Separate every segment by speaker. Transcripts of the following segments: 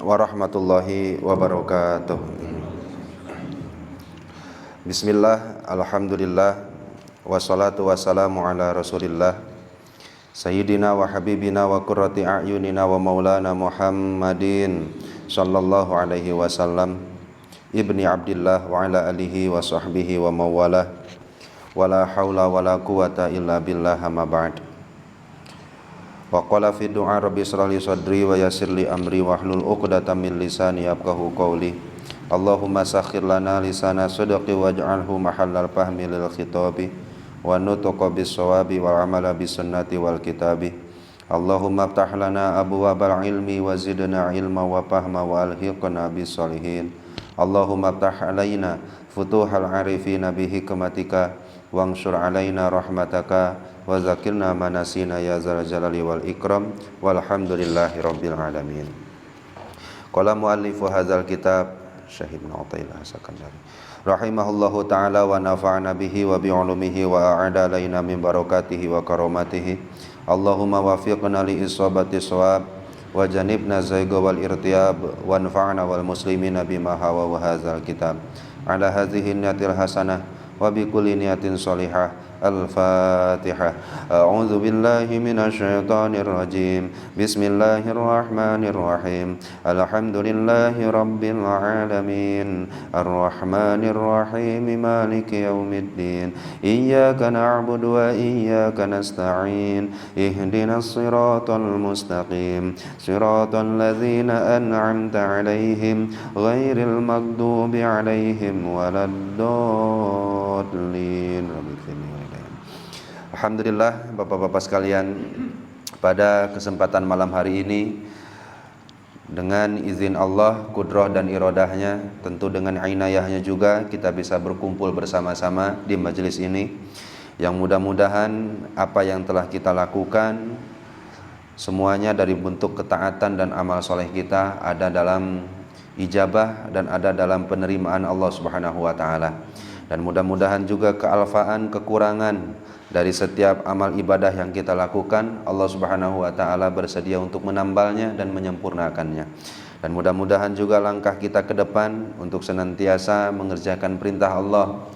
Speaker 1: Warahmatullahi wabarakatuh. Bismillah, alhamdulillah, wassalatu wassalamu ala rasulillah Sayyidina wa habibina wa qurrati a'yunina wa maulana Muhammadin sallallahu alaihi wasallam ibni Abdillah wa ala alihi wa sahbihi wa mawalah wa la hawla wa la quwata illa billah amma ba'd. Wa qala fi du'a rabbi israh li sadri wa yassir li amri wahlul 'uqdatam min lisani yafqahu qawli. Allahumma sakhkhir lana lisana sidqi waj'alhu mahallal fahmi lil khitabi wa nutqa bis shawabi wal amala bis sunnati wal kitabi. Allahumma iftah lana abwaabal ilmi wa zidna ilma wa fahma wa alhiqna bis sholihin. Allahumma iftah alaina futuhal arifina bi hikmatika wansur alaina rahmataka wa zakirna manasina ya zal jalali wal ikram walhamdulillahi rabbil alamin. Qala muallifu hadzal kitab Syahidna Utailah Sakandari rahimahullahu ta'ala wa nafa'ana bihi wa bi'ulumihi wa a'ada alaina min barakatihi wa karamatihi. Allahumma wafiqna li isabati shawab wa janibna zayga wal irtiyab wa anfa'na wal muslimina bima hawa wa hadzal kitab ala hadhihi niyatil hasanah wa bi kulli niyatin shalihah. Al-Fatihah. A'udzu billahi minasy syaithanir rajim. Bismillahirrahmanirrahim. Alhamdulillahi rabbil alamin. Arrahmanir rahim. Maliki yaumiddin. Iyyaka na'budu wa iyyaka nasta'in. Ihdinas siratal mustaqim. Siratal ladzina an'amta 'alaihim ghairil maghdubi 'alaihim waladdallin. Alhamdulillah, Bapak-bapak sekalian, pada kesempatan malam hari ini dengan izin Allah, kudrah dan iradahnya, tentu dengan inayahnya juga kita bisa berkumpul bersama-sama di majelis ini, yang mudah-mudahan apa yang telah kita lakukan semuanya dari bentuk ketaatan dan amal soleh kita ada dalam ijabah dan ada dalam penerimaan Allah Subhanahu wa taala. Dan mudah-mudahan juga kealfaan, kekurangan dari setiap amal ibadah yang kita lakukan, Allah Subhanahu wa taala bersedia untuk menambalnya dan menyempurnakannya. Dan mudah-mudahan juga langkah kita ke depan untuk senantiasa mengerjakan perintah Allah,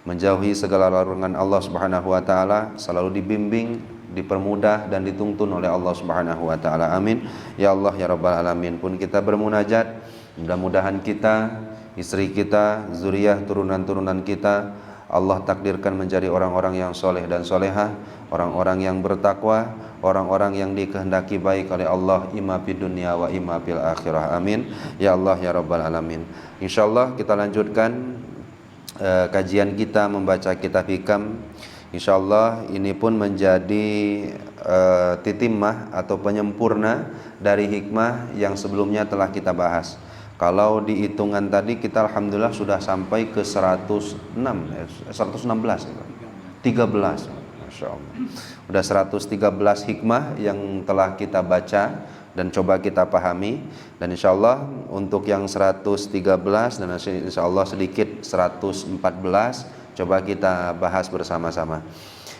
Speaker 1: menjauhi segala larangan Allah Subhanahu wa taala, selalu dibimbing, dipermudah dan dituntun oleh Allah Subhanahu wa taala. Amin. Ya Allah ya rabbal alamin. Pun kita bermunajat, mudah-mudahan kita, istri kita, zuriyah turunan-turunan kita Allah takdirkan menjadi orang-orang yang soleh dan solehah, orang-orang yang bertakwa, orang-orang yang dikehendaki baik oleh Allah, imma fid dunya wa imma fil akhirah. Amin. Ya Allah ya rabbal alamin. Insyaallah kita lanjutkan kajian kita membaca kitab hikam. Insyaallah ini pun menjadi titimah atau penyempurna dari hikmah yang sebelumnya telah kita bahas. Kalau di hitungan tadi kita alhamdulillah sudah sampai ke 116 13, Masya Allah. Sudah 113 hikmah yang telah kita baca dan coba kita pahami. Dan insya Allah untuk yang 113 dan insya Allah sedikit 114 coba kita bahas bersama-sama.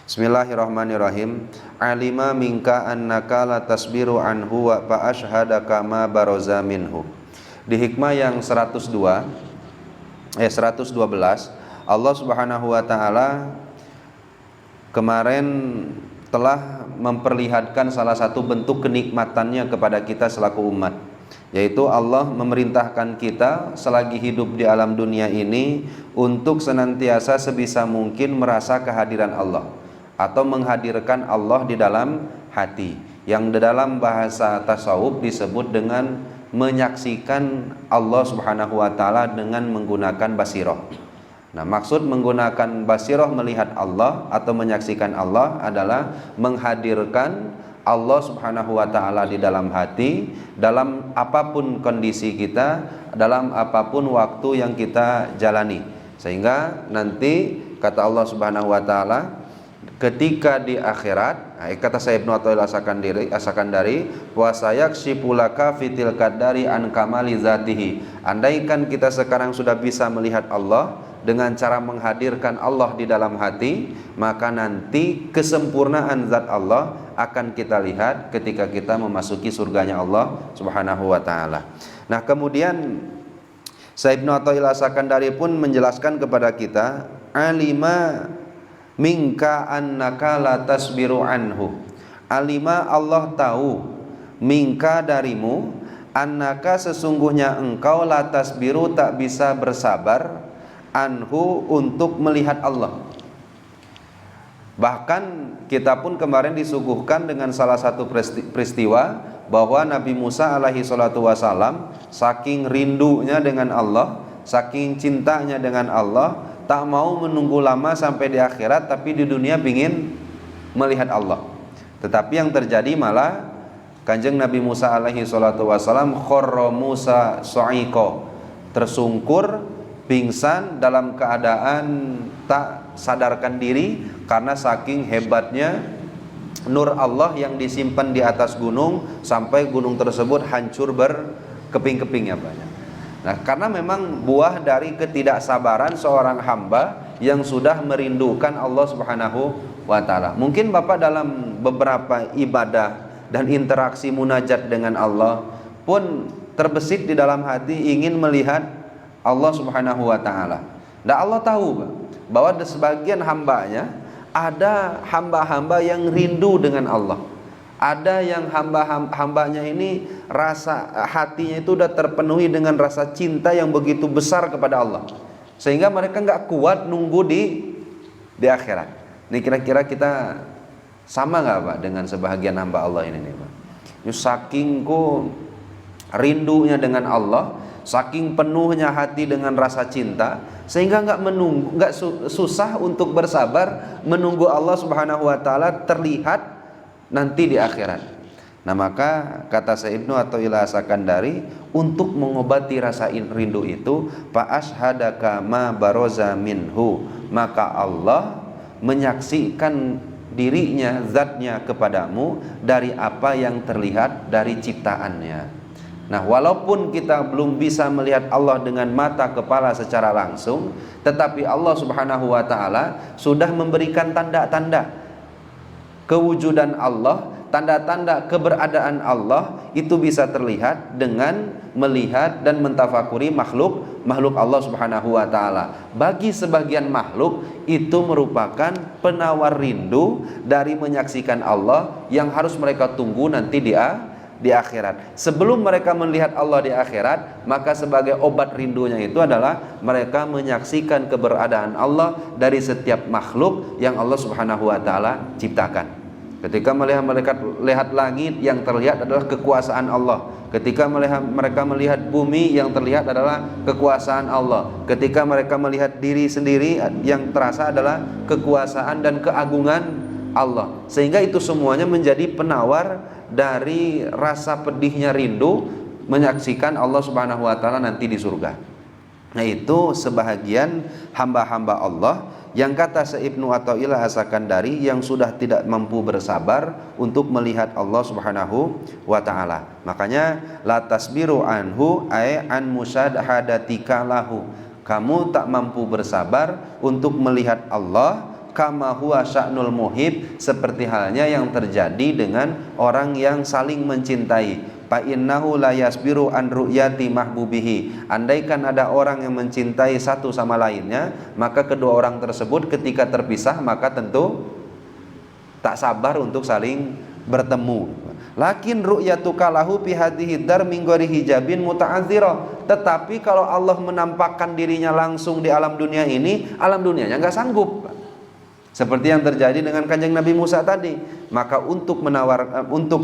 Speaker 1: Bismillahirrahmanirrahim. Alima minka annaka la tasbiru anhu wa fa ashhadaka ma baroza minhu. Di hikmah yang 112 Allah Subhanahu wa taala kemarin telah memperlihatkan salah satu bentuk kenikmatannya kepada kita selaku umat, yaitu Allah memerintahkan kita selagi hidup di alam dunia ini untuk senantiasa sebisa mungkin merasa kehadiran Allah atau menghadirkan Allah di dalam hati, yang di dalam bahasa tasawuf disebut dengan menyaksikan Allah Subhanahu wa taala dengan menggunakan basirah. Nah, maksud menggunakan basirah melihat Allah atau menyaksikan Allah adalah menghadirkan Allah Subhanahu wa taala di dalam hati, dalam apapun kondisi kita, dalam apapun waktu yang kita jalani. Sehingga nanti kata Allah Subhanahu wa taala ketika di akhirat, kata Sayyid Ibnu Athaillah As-Sakandari, wa sayaksifulaka fitil qadari an kamali zatihi. Andaikan kita sekarang sudah bisa melihat Allah dengan cara menghadirkan Allah di dalam hati, maka nanti kesempurnaan zat Allah akan kita lihat ketika kita memasuki surganya Allah Subhanahu wa taala. Nah, kemudian Syekh Ibnu Athaillah As-Sakandari pun menjelaskan kepada kita, alima minka annaka la tasbiru anhu. Alima, Allah tahu, minka darimu, annaka sesungguhnya engkau la tasbiru tak bisa bersabar, anhu untuk melihat Allah. Bahkan kita pun kemarin disuguhkan dengan salah satu peristiwa bahwa Nabi Musa alaihi salatu wasalam saking rindunya dengan Allah, saking cintanya dengan Allah, tak mau menunggu lama sampai di akhirat, tapi di dunia ingin melihat Allah. Tetapi yang terjadi malah Kanjeng Nabi Musa alaihi salatu wasalam kharra Musa sa'iqa, tersungkur, pingsan dalam keadaan tak sadarkan diri karena saking hebatnya nur Allah yang disimpan di atas gunung sampai gunung tersebut hancur berkeping-keping ya banyak. Nah, karena memang buah dari ketidaksabaran seorang hamba yang sudah merindukan Allah Subhanahu wa taala. Mungkin Bapak dalam beberapa ibadah dan interaksi munajat dengan Allah pun terbesit di dalam hati ingin melihat Allah Subhanahu wa taala. Dan Allah tahu bahwa sebagian hambanya ada hamba-hamba yang rindu dengan Allah. Ada yang hambanya ini rasa hatinya itu sudah terpenuhi dengan rasa cinta yang begitu besar kepada Allah, sehingga mereka nggak kuat nunggu di akhirat. Ini kira-kira kita sama nggak Pak dengan sebahagian hamba Allah ini nih Pak? Saking rindunya dengan Allah, saking penuhnya hati dengan rasa cinta, sehingga nggak susah untuk bersabar menunggu Allah Subhanahu wa taala terlihat nanti di akhirat. Nah, maka kata Syekh Ibnu Athaillah As-Sakandari, untuk mengobati rasa rindu itu, fa ashhadaka ma baroza minhu, maka Allah menyaksikan dirinya, zatnya kepadamu dari apa yang terlihat dari ciptaannya. Nah, walaupun kita belum bisa melihat Allah dengan mata kepala secara langsung, tetapi Allah Subhanahu wa taala sudah memberikan tanda-tanda kewujudan Allah, tanda-tanda keberadaan Allah itu bisa terlihat dengan melihat dan mentafakuri makhluk Allah Subhanahu wa taala. Bagi sebagian makhluk itu merupakan penawar rindu dari menyaksikan Allah yang harus mereka tunggu nanti di akhirat. Sebelum mereka melihat Allah di akhirat, maka sebagai obat rindunya itu adalah mereka menyaksikan keberadaan Allah dari setiap makhluk yang Allah Subhanahu wa taala ciptakan. Ketika melihat langit, yang terlihat adalah kekuasaan Allah. Ketika mereka melihat bumi, yang terlihat adalah kekuasaan Allah. Ketika mereka melihat diri sendiri, yang terasa adalah kekuasaan dan keagungan Allah. Sehingga itu semuanya menjadi penawar dari rasa pedihnya rindu menyaksikan Allah Subhanahu wa taala nanti di surga. Nah, itu sebahagian hamba-hamba Allah yang kata Syekh Ibnu Athaillah As-Sakandari yang sudah tidak mampu bersabar untuk melihat Allah Subhanahu wa taala. Makanya la tasbiru anhu ay an musyahadatika lahu. Kamu tak mampu bersabar untuk melihat Allah, kama huwa sya'nul muhib, seperti halnya yang terjadi dengan orang yang saling mencintai. Fa innahu la yasbiru an ru'yati mahbubihi. Andaikan ada orang yang mencintai satu sama lainnya, maka kedua orang tersebut ketika terpisah maka tentu tak sabar untuk saling bertemu. Lakin ru'yatuka lahu fi hadhihi dar min ghairi hijabin muta'azzira. Tetapi kalau Allah menampakkan dirinya langsung di alam dunia ini, alam dunianya enggak sanggup. Seperti yang terjadi dengan Kanjeng Nabi Musa tadi. Maka untuk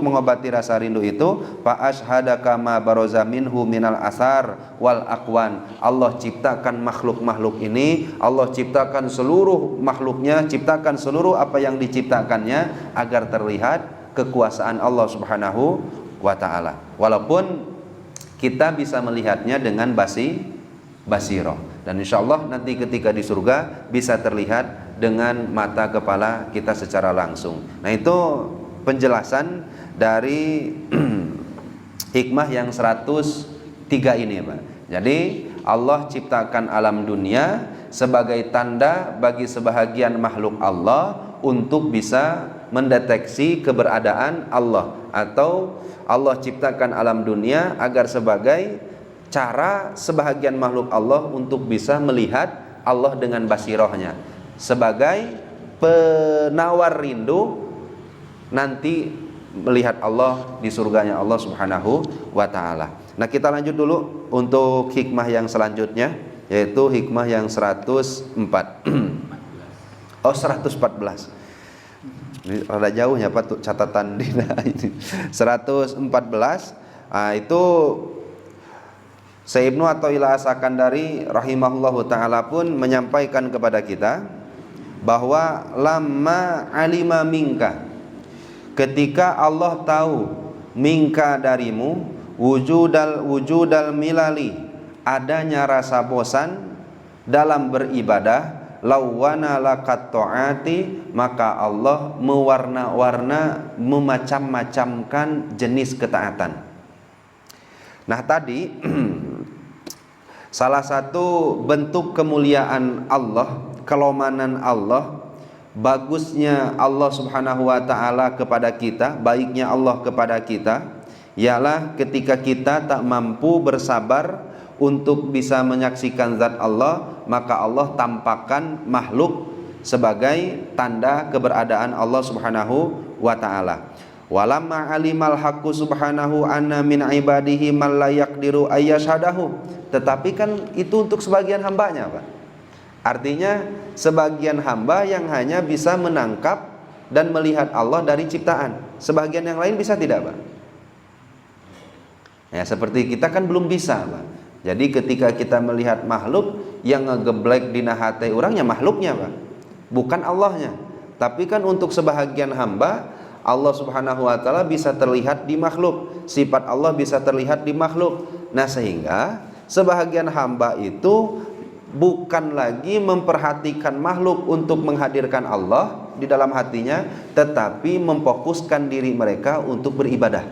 Speaker 1: mengobati rasa rindu itu, fa ashhadaka ma baroza minhu minal asar wal aqwan. Allah ciptakan makhluk-makhluk ini, Allah ciptakan seluruh makhluknya, ciptakan seluruh apa yang diciptakannya agar terlihat kekuasaan Allah Subhanahu wa taala. Walaupun kita bisa melihatnya dengan basirah. Dan insyaallah nanti ketika di surga bisa terlihat dengan mata kepala kita secara langsung. Nah, itu penjelasan dari hikmah yang 103 ini, Pak. Jadi Allah ciptakan alam dunia sebagai tanda bagi sebahagian makhluk Allah untuk bisa mendeteksi keberadaan Allah, atau Allah ciptakan alam dunia agar sebagai cara sebahagian makhluk Allah untuk bisa melihat Allah dengan basirohnya, sebagai penawar rindu nanti melihat Allah di surganya Allah Subhanahu wa ta'ala. Nah, kita lanjut dulu untuk hikmah yang selanjutnya, yaitu hikmah yang 104. Oh, 114. Ini rada jauh ya Pak catatan Dina ini. 114. Itu Syekh Ibnu Athaillah As-Sakandari rahimahullahu taala pun menyampaikan kepada kita bahwa lamma alima minka, ketika Allah tahu minka darimu wujudal milali, adanya rasa bosan dalam beribadah, lawana lakat ta'ati, maka Allah mewarna-warna, memacam-macamkan jenis ketaatan. Nah, tadi salah satu bentuk kemuliaan Allah, kelomanan Allah, bagusnya Allah Subhanahu wa ta'ala kepada kita, baiknya Allah kepada kita, ialah ketika kita tak mampu bersabar untuk bisa menyaksikan zat Allah, maka Allah tampakkan makhluk sebagai tanda keberadaan Allah Subhanahu wa ta'ala. Walamma alimal haqqu subhanahu anna min ibadihi man la yaqdiru ayyashhadahu. Tetapi kan itu untuk sebagian hambanya, Pak. Artinya sebagian hamba yang hanya bisa menangkap dan melihat Allah dari ciptaan. Sebagian yang lain bisa tidak, Pak? Ya, seperti kita kan belum bisa, Pak. Jadi ketika kita melihat makhluk yang ngegeblek dina hati orang, ya makhluknya, Pak, bukan Allahnya. Tapi kan untuk sebahagian hamba, Allah Subhanahu wa ta'ala bisa terlihat di makhluk, sifat Allah bisa terlihat di makhluk. Nah, sehingga sebahagian hamba itu bukan lagi memperhatikan makhluk untuk menghadirkan Allah di dalam hatinya, tetapi memfokuskan diri mereka untuk beribadah.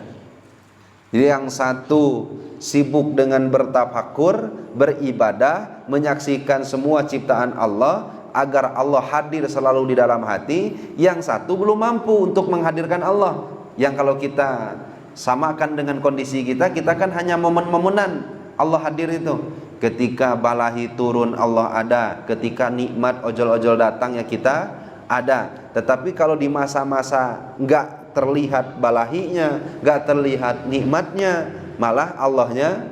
Speaker 1: Jadi yang satu sibuk dengan bertafakur, beribadah, menyaksikan semua ciptaan Allah agar Allah hadir selalu di dalam hati. Yang satu belum mampu untuk menghadirkan Allah. Yang kalau kita samakan dengan kondisi kita, kita kan hanya momen-momenan Allah hadir itu. Ketika balahi turun Allah ada, ketika nikmat ojol-ojol datang ya kita ada. Tetapi kalau di masa-masa enggak terlihat balahinya, enggak terlihat nikmatnya, malah Allahnya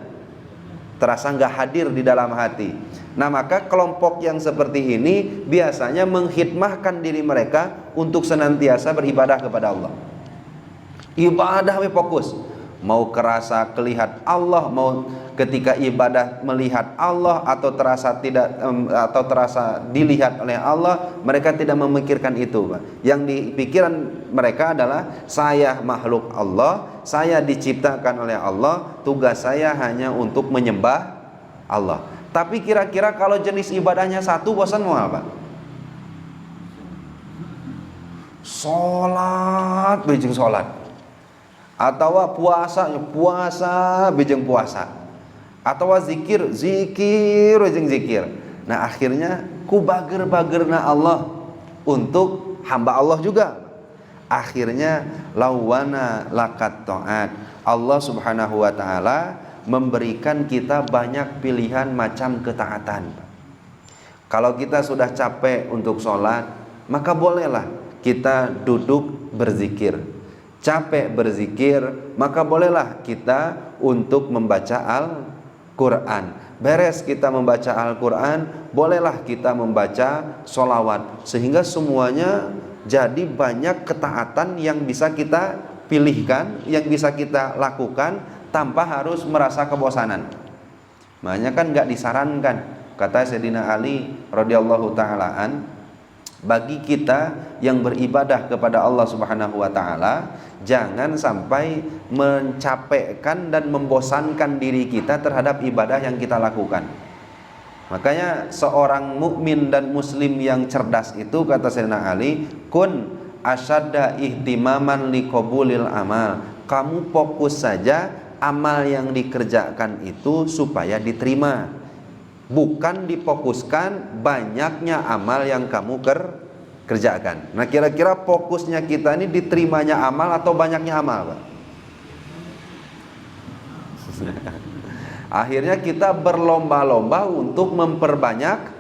Speaker 1: terasa enggak hadir di dalam hati. Nah, maka kelompok yang seperti ini biasanya mengkhidmahkan diri mereka untuk senantiasa beribadah kepada Allah. Ibadah fokus, mau kerasa kelihat Allah, mau ketika ibadah melihat Allah atau terasa tidak atau terasa dilihat oleh Allah, mereka tidak memikirkan itu, Pak. Yang di pikiran mereka adalah saya makhluk Allah, saya diciptakan oleh Allah, tugas saya hanya untuk menyembah Allah. Tapi kira-kira kalau jenis ibadahnya satu, bosan mau apa? Sholat bijeng sholat, atau puasa bijeng puasa, atau zikir bijeng zikir. Nah, akhirnya ku bager-bagerna Allah untuk hamba Allah juga. Akhirnya lawana lakat ta'at, Allah Subhanahu wa ta'ala memberikan kita banyak pilihan macam ketaatan. Kalau kita sudah capek untuk sholat, maka bolehlah kita duduk berzikir. Capek berzikir, maka bolehlah kita untuk membaca Al-Quran. Beres kita membaca Al-Quran, bolehlah kita membaca sholawat. Sehingga semuanya jadi banyak ketaatan yang bisa kita pilihkan, yang bisa kita lakukan tanpa harus merasa kebosanan. Makanya kan gak disarankan, kata Sayyidina Ali radhiyallahu ta'alaan, bagi kita yang beribadah kepada Allah Subhanahu wa ta'ala, jangan sampai mencapekkan dan membosankan diri kita terhadap ibadah yang kita lakukan. Makanya seorang mukmin dan muslim yang cerdas itu, kata Sayyidina Ali, kun asyadda ihtimaman liqabulil amal, kamu fokus saja amal yang dikerjakan itu supaya diterima. bukan difokuskan banyaknya amal yang kamu kerjakan. Nah, kira-kira fokusnya kita ini diterimanya amal atau banyaknya amal, Pak? Akhirnya kita berlomba-lomba untuk memperbanyak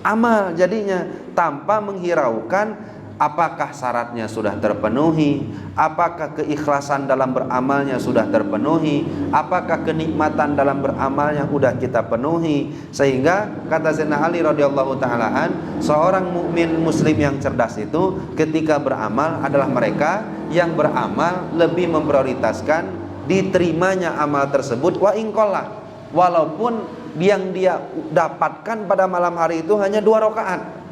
Speaker 1: amal jadinya, tanpa menghiraukan apakah syaratnya sudah terpenuhi, apakah keikhlasan dalam beramalnya sudah terpenuhi, apakah kenikmatan dalam beramalnya sudah kita penuhi. Sehingga kata Sayyidina Ali radhiyallahu ta'ala seorang mukmin muslim yang cerdas itu ketika beramal adalah mereka yang beramal lebih memprioritaskan diterimanya amal tersebut wa ingqallah, walaupun yang dia dapatkan pada malam hari itu hanya 2 rakaat.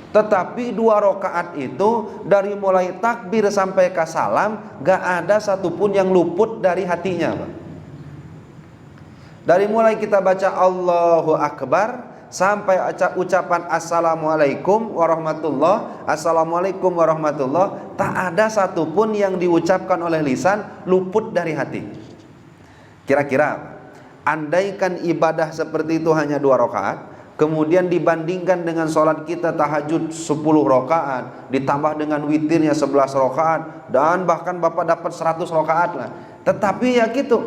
Speaker 1: Tetapi 2 rakaat itu dari mulai takbir sampai ke salam gak ada satupun yang luput dari hatinya, Pak. Dari mulai kita baca Allahu Akbar sampai ucapan Assalamualaikum warahmatullah, Assalamualaikum warahmatullah, tak ada satupun yang diucapkan oleh lisan luput dari hati. Kira-kira andaikan ibadah seperti itu hanya 2 rakaat, kemudian dibandingkan dengan sholat kita tahajud 10 rakaat, ditambah dengan witirnya 11 rakaat, dan bahkan Bapak dapat 100 rakaat lah. Tetapi ya gitu,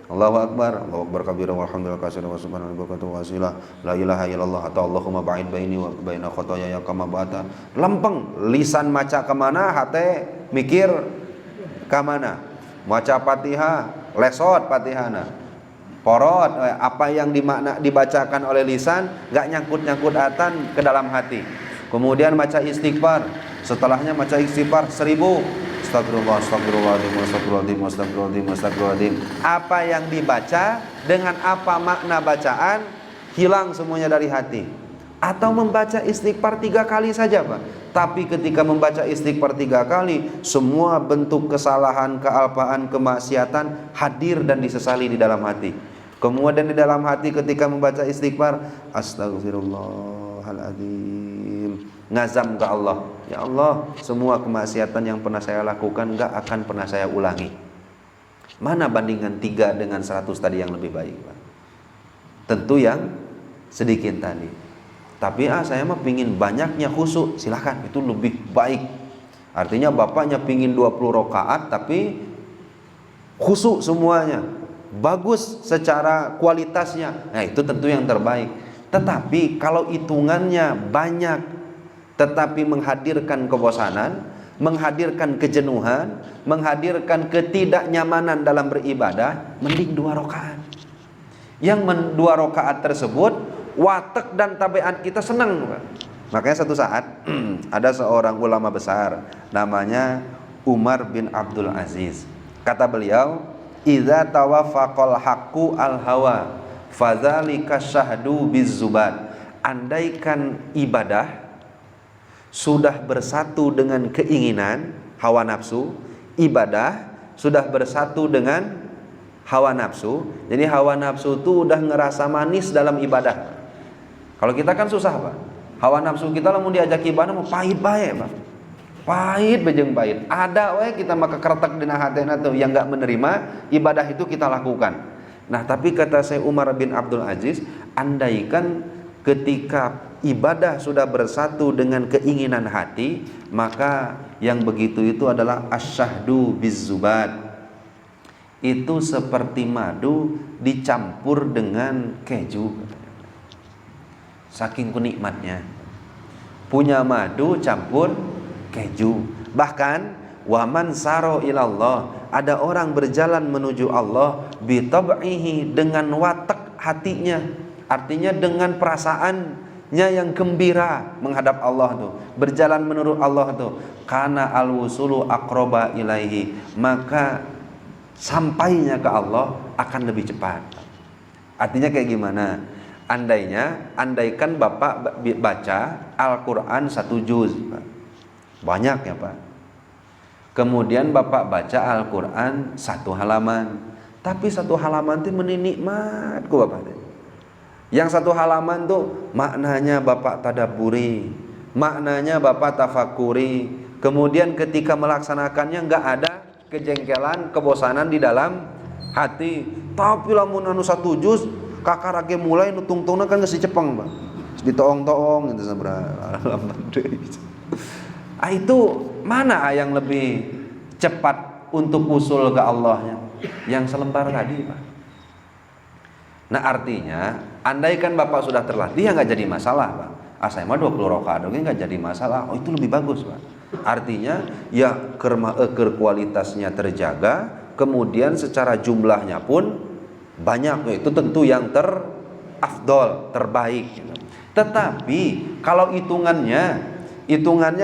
Speaker 1: Allahu Akbar, Allahu Akbar kabira walhamdulillah katsiran wa subhanallahi wa bihamdihi wa la ilaha illallah, atau Allahumma ba'id baini wa baina khotoyaya kama ba'ata. Lempeng, lisan maca kemana, hati mikir kemana. Maca Fatihah, lesot Fatihana. Porot, apa yang dibacakan oleh lisan gak nyangkut-nyangkut atan ke dalam hati. Kemudian baca istighfar, setelahnya baca istighfar 1000. Astagfirullah, astagfirullahaladzim, astagfirullahaladzim, astagfirullahaladzim, astagfirullahaladzim. Apa yang dibaca dengan apa makna bacaan hilang semuanya dari hati. Atau membaca istighfar 3 kali saja, Pak. Tapi ketika membaca istighfar 3 kali, semua bentuk kesalahan, kealpaan, kemaksiatan hadir dan disesali di dalam hati. Kemudian di dalam hati ketika membaca istighfar, astagfirullahaladzim, ngazam ke Allah, ya Allah, semua kemaksiatan yang pernah saya lakukan gak akan pernah saya ulangi. Mana bandingan 3 dengan 100 tadi yang lebih baik, Pak? Tentu yang sedikit tadi. Tapi saya mah pingin banyaknya khusyuk, silahkan, itu lebih baik. Artinya bapaknya pingin 20 rakaat tapi khusyuk semuanya, bagus secara kualitasnya, nah itu tentu yang terbaik. Tetapi kalau hitungannya banyak tetapi menghadirkan kebosanan, menghadirkan kejenuhan, menghadirkan ketidaknyamanan dalam beribadah, mending 2 rakaat. Yang 2 rakaat tersebut watak dan tabiat kita senang, Pak. Makanya satu saat ada seorang ulama besar namanya Umar bin Abdul Aziz. Kata beliau, "Idza tawaffaqal haqqu al hawa, fadzalika syahdu bizzubat." Andaikan ibadah sudah bersatu dengan keinginan hawa nafsu, ibadah sudah bersatu dengan hawa nafsu. Jadi hawa nafsu itu udah ngerasa manis dalam ibadah. Kalau kita kan susah, Pak. Hawa nafsu kita lamun diajak ibadah mau pahit bae, Pak. Pahit bejeng pahit. Ada we kita maka keretek dina hatena tuh yang enggak menerima ibadah itu kita lakukan. Nah, tapi kata saya Umar bin Abdul Aziz, andaikan ketika ibadah sudah bersatu dengan keinginan hati, maka yang begitu itu adalah asyahdu bizzubat. Itu seperti madu dicampur dengan keju. Saking kenikmatnya, punya madu campur keju. Bahkan waman saro ilallah, ada orang berjalan menuju Allah bitab'ihi, dengan watak hatinya, artinya dengan perasaannya yang gembira menghadap Allah tuh, berjalan menurut Allah tuh, kana al-wusulu aqraba ilaihi, maka sampainya ke Allah akan lebih cepat. Artinya kayak gimana? Andaikan Bapak baca Al-Quran 1 juz, Pak. Banyak ya, Pak. Kemudian Bapak baca Al-Quran 1 halaman. Tapi 1 halaman itu menikmat ku Bapak. Yang 1 halaman tuh maknanya Bapak tadabburi, maknanya Bapak tafakuri. Kemudian ketika melaksanakannya enggak ada kejengkelan, kebosanan di dalam hati. Tapi lamun anu 1 juz kakarake mulai nu tungtungna kan geus dicepeng, Pak. Ditoong-toong gitu itu mana yang lebih cepat untuk usul ke Allahnya? Yang selembar tadi, Pak. Nah artinya, andaikan Bapak sudah terlatih ya nggak jadi masalah, Pak. Saya mah 20 rakaat oke nggak jadi masalah. Oh itu lebih bagus, Pak. Artinya ya kualitasnya terjaga, kemudian secara jumlahnya pun banyak. Itu tentu yang terafdol, terbaik gitu. Tetapi kalau hitungannya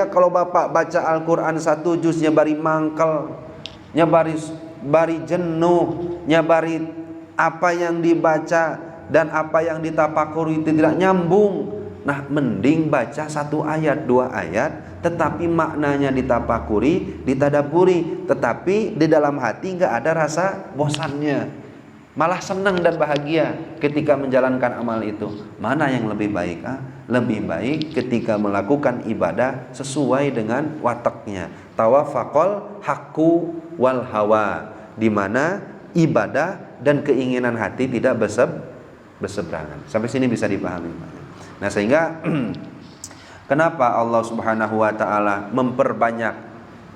Speaker 1: kalau Bapak baca Al-Quran 1 juznya bari mangkel, bari jenuh, bari apa yang dibaca dan apa yang ditafakuri itu tidak nyambung. Nah mending baca 1 ayat 2 ayat tetapi maknanya ditafakuri, ditadaburi, tetapi di dalam hati nggak ada rasa bosannya, malah senang dan bahagia ketika menjalankan amal itu. Mana yang lebih baik? Lebih baik ketika melakukan ibadah sesuai dengan wataknya. Tawafaqal haqqu wal hawa, di mana ibadah dan keinginan hati tidak berseberangan. Sampai sini bisa dipahami. Nah sehingga kenapa Allah Subhanahu wa taala memperbanyak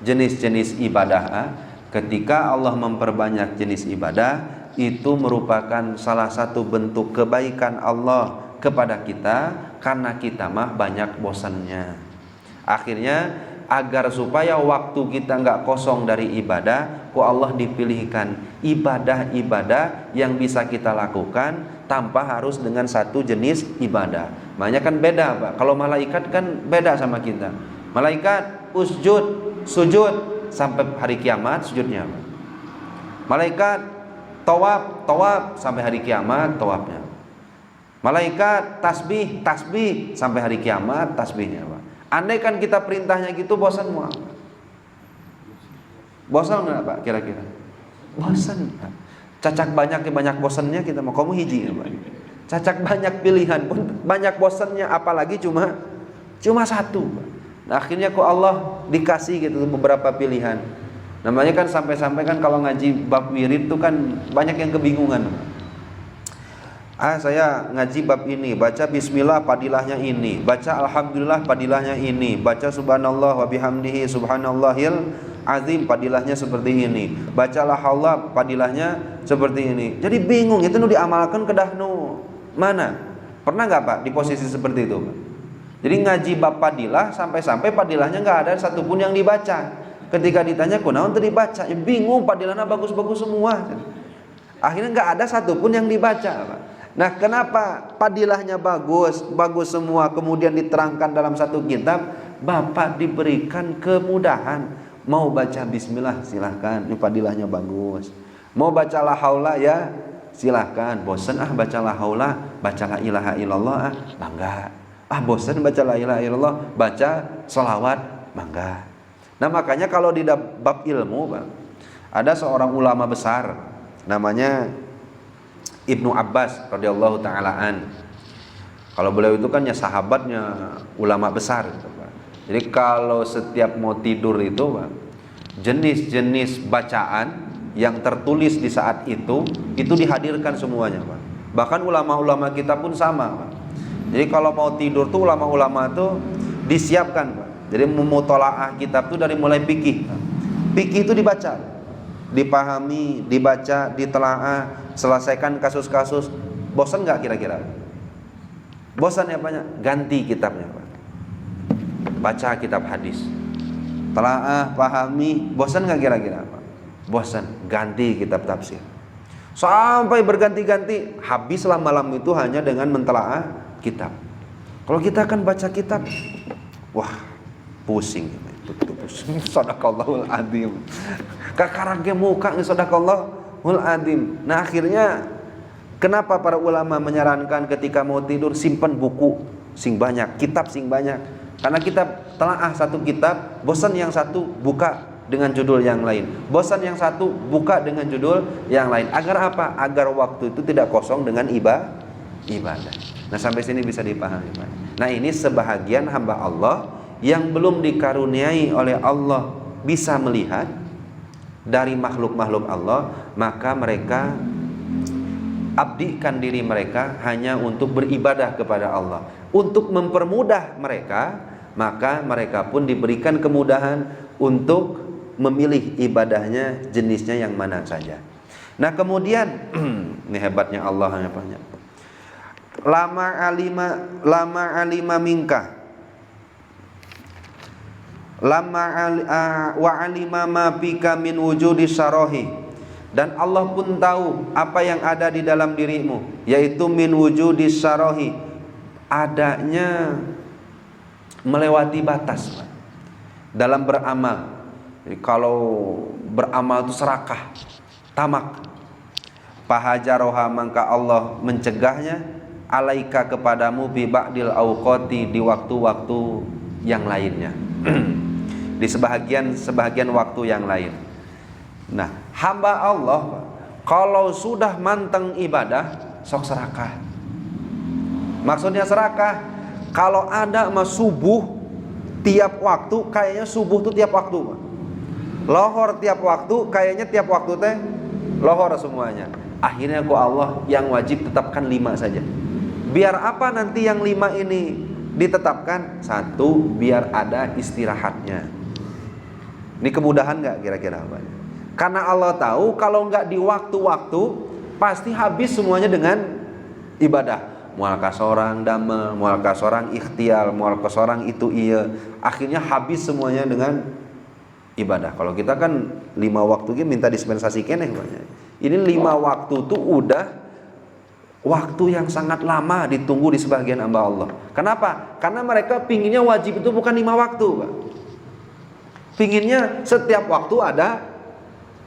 Speaker 1: jenis-jenis ibadah? Ketika Allah memperbanyak jenis ibadah, itu merupakan salah satu bentuk kebaikan Allah kepada kita, karena kita mah banyak bosannya. Akhirnya agar supaya waktu kita nggak kosong dari ibadah, Allah dipilihkan ibadah-ibadah yang bisa kita lakukan tanpa harus dengan satu jenis ibadah. Makanya kan beda, Pak. Kalau malaikat kan beda sama kita. Malaikat sujud sampai hari kiamat sujudnya, Pak. Malaikat tawaf sampai hari kiamat tawafnya. Malaikat tasbih sampai hari kiamat tasbihnya, Pak. Andai kan kita perintahnya gitu, bosan mau? Bosan nggak, Pak? Kira-kira bosan. Cacak banyak bosannya kita mau. Kamu hiji, Pak. Cacak banyak pilihan pun banyak bosannya, apalagi cuma satu, Pak. Nah, akhirnya kok Allah dikasih gitu beberapa pilihan. Namanya kan sampai-sampai kan kalau ngaji bab wirid itu kan banyak yang kebingungan. Saya ngaji bab ini, baca bismillah padilahnya ini, baca alhamdulillah padilahnya ini, baca subhanallah wa bihamdihi subhanallahil azim padilahnya seperti ini, baca la haula padilahnya seperti ini. Jadi bingung, itu nu diamalkan kedah nu mana? Pernah nggak, Pak, di posisi seperti itu, Pak? Jadi ngaji bab padilah sampai-sampai padilahnya nggak ada satupun yang dibaca. Ketika ditanya kunaon teu dibaca, ya bingung, padilahnya bagus-bagus semua. Akhirnya nggak ada satupun yang dibaca, Pak. Nah, kenapa padilahnya bagus semua kemudian diterangkan dalam satu kitab? Bapak diberikan kemudahan. Mau baca bismillah silahkan, ini padilahnya bagus. Mau baca la haula ya silahkan. Bosan baca la haula, baca la ilaha illallah bangga. Bosan baca la ilaha illallah, baca sholawat bangga. Nah makanya kalau di bab ilmu, Bang, ada seorang ulama besar namanya Ibnu Abbas radhiyallahu taala an. Kalau beliau itu kan ya sahabatnya ulama besar gitu, Pak. Jadi kalau setiap mau tidur itu, Pak, jenis-jenis bacaan yang tertulis di saat itu dihadirkan semuanya, Pak. Bahkan ulama-ulama kita pun sama, Pak. Jadi kalau mau tidur tuh ulama-ulama tuh disiapkan, Pak. Jadi memutolaah kitab tuh dari mulai fikih. Fikih itu dibaca, dipahami, dibaca, ditelaah, selesaikan kasus-kasus. Bosan nggak kira-kira? Bosan ya banyak, ganti kitabnya, Pak. Baca kitab hadis, telaah, pahami. Bosan nggak kira-kira, Pak? Bosan, ganti kitab tafsir. Sampai berganti-ganti, habislah malam itu hanya dengan mentelaah kitab. Kalau kita kan baca kitab, wah pusing, pusing. Sadaqallahul adzim. Kakarage muka ni sadaqallahul adzim. Nah akhirnya kenapa para ulama menyarankan ketika mau tidur simpan buku sing banyak, kitab sing banyak. Karena kita telaah satu kitab, bosan yang satu buka dengan judul yang lain. Bosan yang satu buka dengan judul yang lain. Agar apa? Agar waktu itu tidak kosong dengan ibadah. Nah sampai sini bisa dipahami, Pak. Nah ini sebahagian hamba Allah yang belum dikaruniai oleh Allah bisa melihat dari makhluk-makhluk Allah, maka mereka abdikan diri mereka hanya untuk beribadah kepada Allah. Untuk mempermudah mereka, maka mereka pun diberikan kemudahan untuk memilih ibadahnya jenisnya yang mana saja. Nah kemudian ini hebatnya Allah hanya banyak. Lama alima minka wa alima ma fika min wujudi syarahi, dan Allah pun tahu apa yang ada di dalam dirimu, yaitu min wujudi syarahi, adanya melewati batas dalam beramal. Jadi kalau beramal itu serakah, tamak. Fahajaroha, maka Allah mencegahnya, alaika kepadamu, bi ba'dil auqati, di waktu-waktu yang lainnya. Di sebagian waktu yang lain. Nah, hamba Allah kalau sudah manteng ibadah, sok serakah. Maksudnya serakah, kalau ada subuh tiap waktu, kayaknya subuh tuh tiap waktu. Lohor tiap waktu, kayaknya tiap waktu teh lohor semuanya. Akhirnya kok Allah yang wajib tetapkan 5 saja. Biar apa nanti yang 5 ini ditetapkan? 1, biar ada istirahatnya. Ini kemudahan nggak kira-kira apa? Karena Allah tahu kalau nggak di waktu-waktu pasti habis semuanya dengan ibadah. Mual kasorang damel, mual kasorang ikhtiar, mual kasorang itu iya. Akhirnya habis semuanya dengan ibadah. Kalau kita kan 5 waktu ini minta dispensasi keneh banyak. Ini 5 waktu tuh udah waktu yang sangat lama ditunggu di sebagian hamba Allah. Kenapa? Karena mereka pinginnya wajib itu bukan 5 waktu, Pak. Pinginnya setiap waktu ada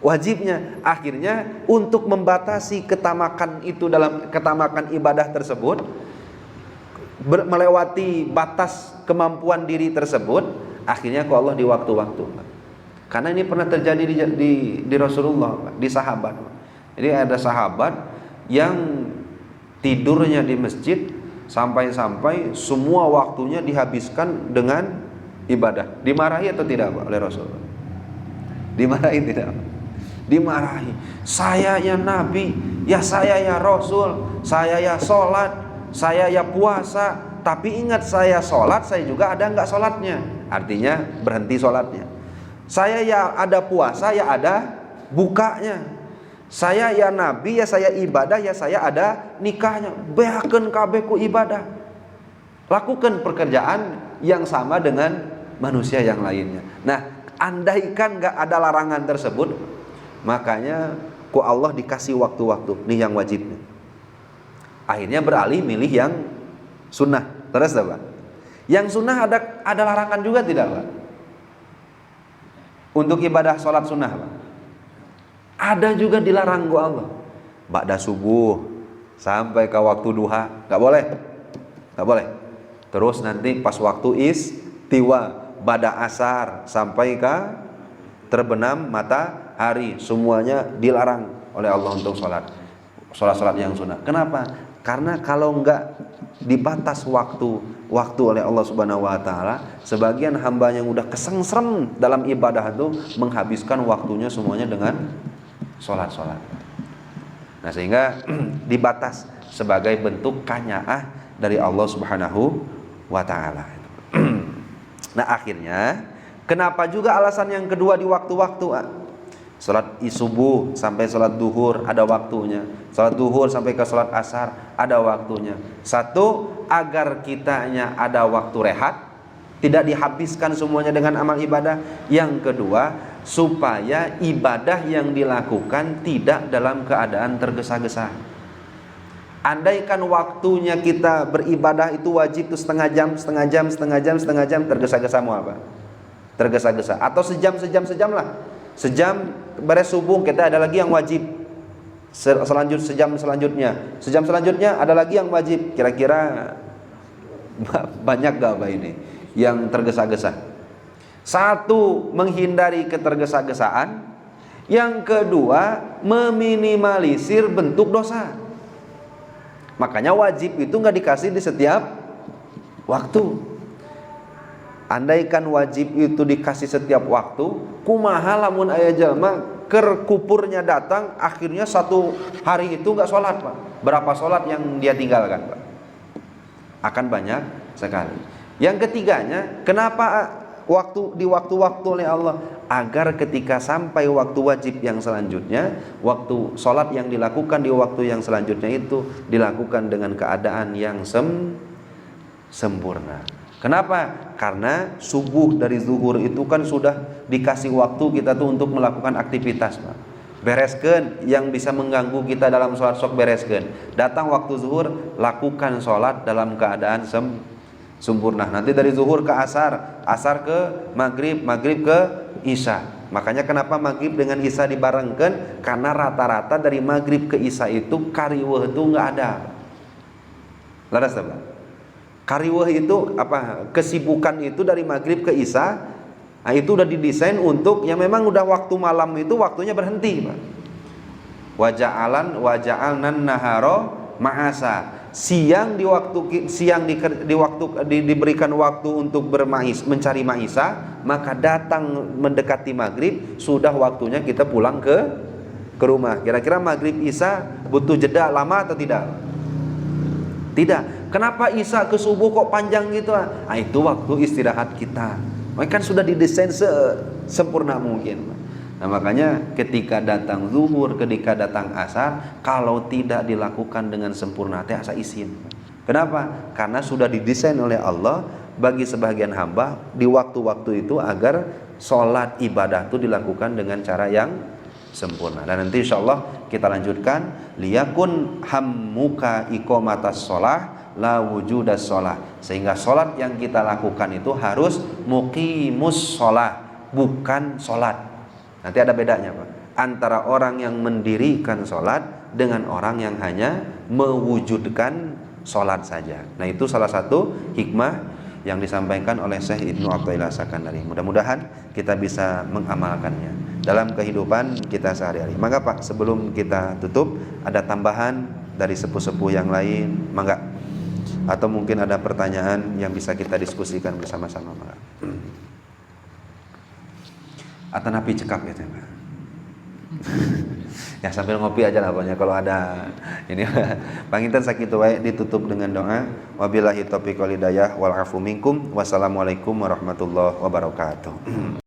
Speaker 1: wajibnya. Akhirnya untuk membatasi ketamakan itu, dalam ketamakan ibadah tersebut, melewati batas kemampuan diri tersebut, akhirnya ke Allah di waktu-waktu. Karena ini pernah terjadi di Rasulullah, di sahabat. Jadi ada sahabat yang tidurnya di masjid sampai-sampai semua waktunya dihabiskan dengan ibadah. Dimarahi atau tidak oleh Rasulullah? Dimarahi tidak? Dimarahi. Saya ya Nabi, ya saya ya Rasul, saya ya sholat, saya ya puasa. Tapi ingat, saya sholat, saya juga ada nggak sholatnya. Artinya berhenti sholatnya. Saya ya ada puasa, ya ada bukanya. Saya ya Nabi, ya saya ibadah, ya saya ada nikahnya. Beakeun kabeh ku ibadah. Lakukan pekerjaan yang sama dengan manusia yang lainnya. Nah, andaikan gak ada larangan tersebut, makanya ku Allah dikasih waktu-waktu nih yang wajib. Akhirnya beralih milih yang sunnah. Terus Pak, yang sunnah ada larangan juga tidak Pak? Untuk ibadah sholat sunnah Pak, ada juga dilarang ku Allah. Ba'da subuh sampai ke waktu duha gak boleh, gak boleh. Terus nanti pas waktu istiwa, ba'da asar sampai ke terbenam matahari, semuanya dilarang oleh Allah untuk sholat yang sunnah. Kenapa? Karena kalau enggak dibatas waktu oleh Allah Subhanahu wa taala, sebagian hamba yang udah kesengsrem dalam ibadah itu menghabiskan waktunya semuanya dengan sholat. Nah, sehingga dibatas sebagai bentuk qanaah dari Allah Subhanahu wa taala. Nah, akhirnya kenapa juga alasan yang kedua di waktu-waktu? Salat subuh sampai salat duhur ada waktunya. Salat duhur sampai ke salat asar ada waktunya. 1, agar kitanya ada waktu rehat, tidak dihabiskan semuanya dengan amal ibadah. Yang kedua, supaya ibadah yang dilakukan tidak dalam keadaan tergesa-gesa. Andaikan waktunya kita beribadah itu wajib itu setengah jam, tergesa-gesa mau apa? Tergesa-gesa. Atau sejam lah. Sejam beres subuh kita ada lagi yang wajib. Sejam selanjutnya ada lagi yang wajib. Kira-kira banyak gak Pak ini yang tergesa-gesa? 1, menghindari ketergesa-gesaan. Yang kedua, meminimalisir bentuk dosa. Makanya wajib itu gak dikasih di setiap waktu. Andaikan wajib itu dikasih setiap waktu, kumaha lamun aya jalma kupurnya datang, akhirnya satu hari itu nggak sholat Pak. Berapa sholat yang dia tinggalkan Pak? Akan banyak sekali. Yang ketiganya, kenapa waktu-waktu oleh Allah? Agar ketika sampai waktu wajib yang selanjutnya, waktu sholat yang dilakukan di waktu yang selanjutnya itu dilakukan dengan keadaan yang sempurna. Kenapa? Karena subuh dari zuhur itu kan sudah dikasih waktu kita tuh untuk melakukan aktivitas Pak. Bereskan yang bisa mengganggu kita dalam sholat, sok bereskan. Datang waktu zuhur, lakukan sholat dalam keadaan sempurna. Nanti dari zuhur ke asar, asar ke maghrib, maghrib ke isya. Makanya kenapa maghrib dengan isya dibarengkan? Karena rata-rata dari maghrib ke isya itu kariweh itu nggak ada. Laras apa? Kariweh itu apa? Kesibukan itu dari maghrib ke isya, nah itu udah didesain untuk yang memang udah waktu malam itu waktunya berhenti Pak. Waja'alnan naharo ma'asa. Siang di waktu diberikan waktu untuk mencari maisa, maka datang mendekati maghrib sudah waktunya kita pulang ke rumah. Kira-kira maghrib isya butuh jeda lama atau tidak? Tidak. Kenapa isya ke subuh kok panjang gitu? Nah, itu waktu istirahat kita. Mereka kan sudah didesain sempurna mungkin. Nah, makanya ketika datang zuhur, ketika datang asar, kalau tidak dilakukan dengan sempurna, asa izin. Kenapa? Karena sudah didesain oleh Allah bagi sebagian hamba di waktu-waktu itu agar sholat ibadah itu dilakukan dengan cara yang sempurna. Dan nanti insyaallah kita lanjutkan, liyakun hammuka iqamatas shalah la wujudas shalah. Sehingga sholat yang kita lakukan itu harus muqimus shalah, bukan sholat. Nanti ada bedanya Pak, antara orang yang mendirikan sholat dengan orang yang hanya mewujudkan sholat saja. Nah itu salah satu hikmah yang disampaikan oleh Syekh Ibnu Athaillah Sakandari. Mudah-mudahan kita bisa mengamalkannya dalam kehidupan kita sehari-hari. Maka Pak, sebelum kita tutup, ada tambahan dari sepuh-sepuh yang lain, mangga? Atau mungkin ada pertanyaan yang bisa kita diskusikan bersama-sama Pak? Atau napi cekap gitu Pak? Ya sambil ngopi aja lah pokoknya kalau ada ini. Panginten sakitu wae ditutup dengan doa. Wabillahi taufiq wal hidayah wal afu minkum. Wassalamualaikum warahmatullahi wabarakatuh.